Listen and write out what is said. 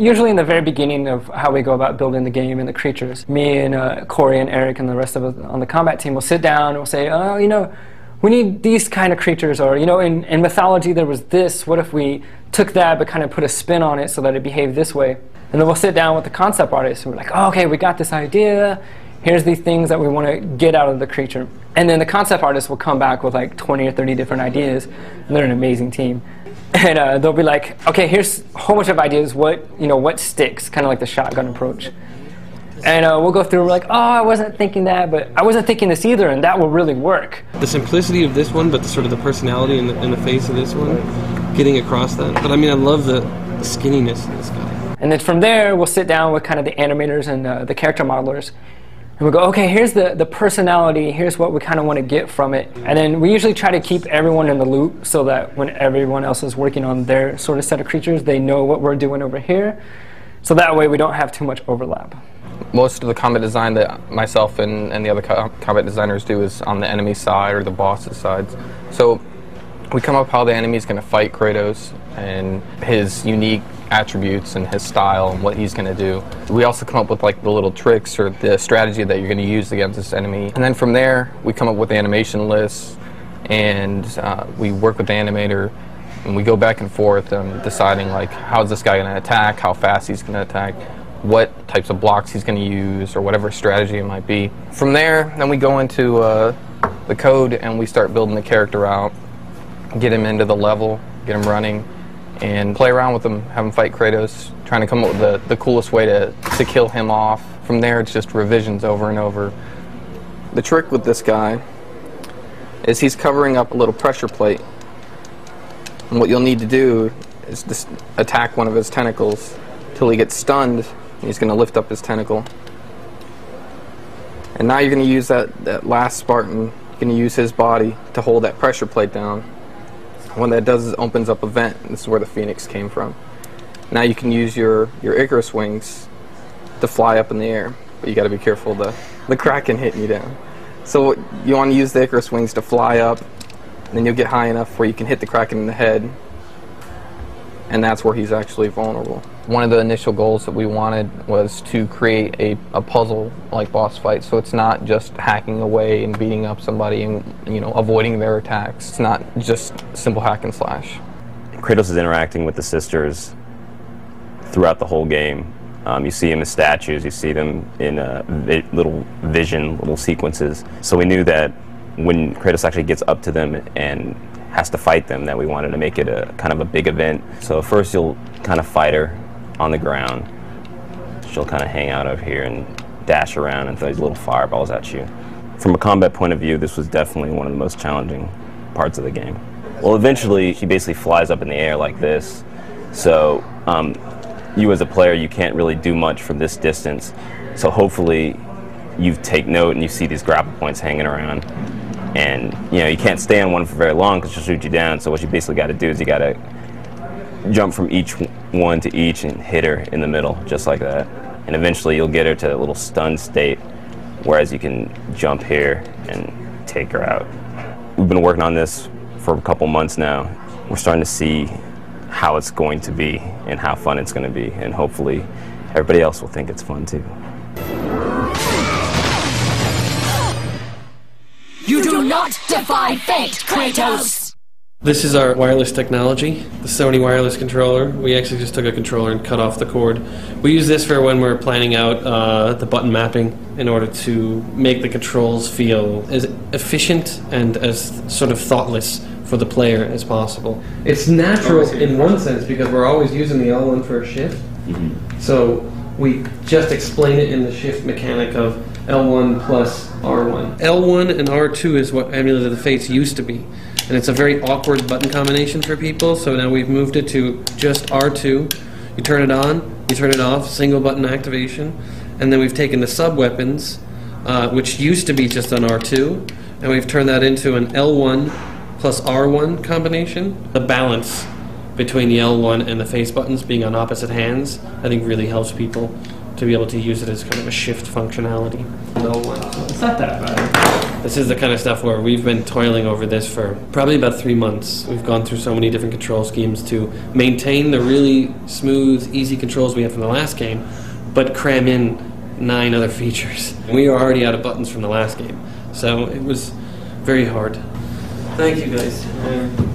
usually in the very beginning of how we go about building the game and the creatures, me and Corey and Eric and the rest of us on the combat team will sit down and we'll say, oh, you know, we need these kind of creatures, or, you know, in mythology there was this, what if we took that but kind of put a spin on it so that it behaved this way? And then we'll sit down with the concept artist and we're like, oh, okay, we got this idea, here's these things that we want to get out of the creature. And then the concept artist will come back with like 20 or 30 different ideas, and they're an amazing team. And they'll be like, okay, here's a whole bunch of ideas, what sticks, kind of like the shotgun approach. And we'll go through, we're like, oh, I wasn't thinking that, but I wasn't thinking this either, and that will really work. The simplicity of this one, but sort of the personality in the face of this one, getting across that. But I mean, I love the skinniness of this guy. And then from there, we'll sit down with kind of the animators and the character modelers, and we'll go, okay, here's the personality, here's what we kind of want to get from it. And then we usually try to keep everyone in the loop so that when everyone else is working on their sort of set of creatures, they know what we're doing over here. So that way we don't have too much overlap. Most of the combat design that myself and the other combat designers do is on the enemy side or the boss's sides. So we come up how the enemy is going to fight Kratos and his unique attributes and his style and what he's going to do. We also come up with like the little tricks or the strategy that you're going to use against this enemy. And then from there, we come up with the animation lists, and we work with the animator, and we go back and forth deciding like how's this guy going to attack, how fast he's going to attack, what types of blocks he's going to use, or whatever strategy it might be. From there, then we go into the code and we start building the character out, get him into the level, get him running, and play around with him, have him fight Kratos, trying to come up with the coolest way to kill him off. From there, it's just revisions over and over. The trick with this guy is he's covering up a little pressure plate. And what you'll need to do is just attack one of his tentacles till he gets stunned, and he's going to lift up his tentacle. And now you're going to use that last Spartan, you're going to use his body to hold that pressure plate down. What that does is opens up a vent, and this is where the Phoenix came from. Now you can use your Icarus wings to fly up in the air, but you got to be careful of the Kraken hitting you down. So you want to use the Icarus wings to fly up, and then you'll get high enough where you can hit the Kraken in the head, and that's where he's actually vulnerable. One of the initial goals that we wanted was to create a puzzle-like boss fight, so it's not just hacking away and beating up somebody and avoiding their attacks. It's not just simple hack and slash. Kratos is interacting with the sisters throughout the whole game. You see them as statues, you see them in little sequences. So we knew that when Kratos actually gets up to them and has to fight them, that we wanted to make it a kind of a big event. So first you'll kind of fight her on the ground. She'll kind of hang out over here and dash around and throw these little fireballs at you. From a combat point of view, this was definitely one of the most challenging parts of the game. Well, eventually she basically flies up in the air like this. So you as a player, you can't really do much from this distance. So hopefully you take note and you see these grapple points hanging around. And you can't stay on one for very long because she'll shoot you down. So what you basically got to do is you got to jump from each one to each and hit her in the middle, just like that. And eventually you'll get her to a little stunned state, whereas you can jump here and take her out. We've been working on this for a couple months now. We're starting to see how it's going to be and how fun it's going to be, and hopefully everybody else will think it's fun too. You do not defy fate, Kratos! This is our wireless technology, the Sony wireless controller. We actually just took a controller and cut off the cord. We use this for when we're planning out the button mapping in order to make the controls feel as efficient and as sort of thoughtless for the player as possible. It's natural in one sense because we're always using the L1 for a shift. Mm-hmm. So we just explain it in the shift mechanic of L1 plus R1. L1 and R2 is what Amulet of the Fates used to be. And it's a very awkward button combination for people, so now we've moved it to just R2. You turn it on, you turn it off, single button activation. And then we've taken the sub-weapons, which used to be just on R2, and we've turned that into an L1 plus R1 combination. The balance between the L1 and the face buttons being on opposite hands, I think really helps people to be able to use it as kind of a shift functionality. L1. It's not that bad. This is the kind of stuff where we've been toiling over this for probably about 3 months. We've gone through so many different control schemes to maintain the really smooth, easy controls we had from the last game, but cram in 9 other features. We were already out of buttons from the last game, so it was very hard. Thank you, guys.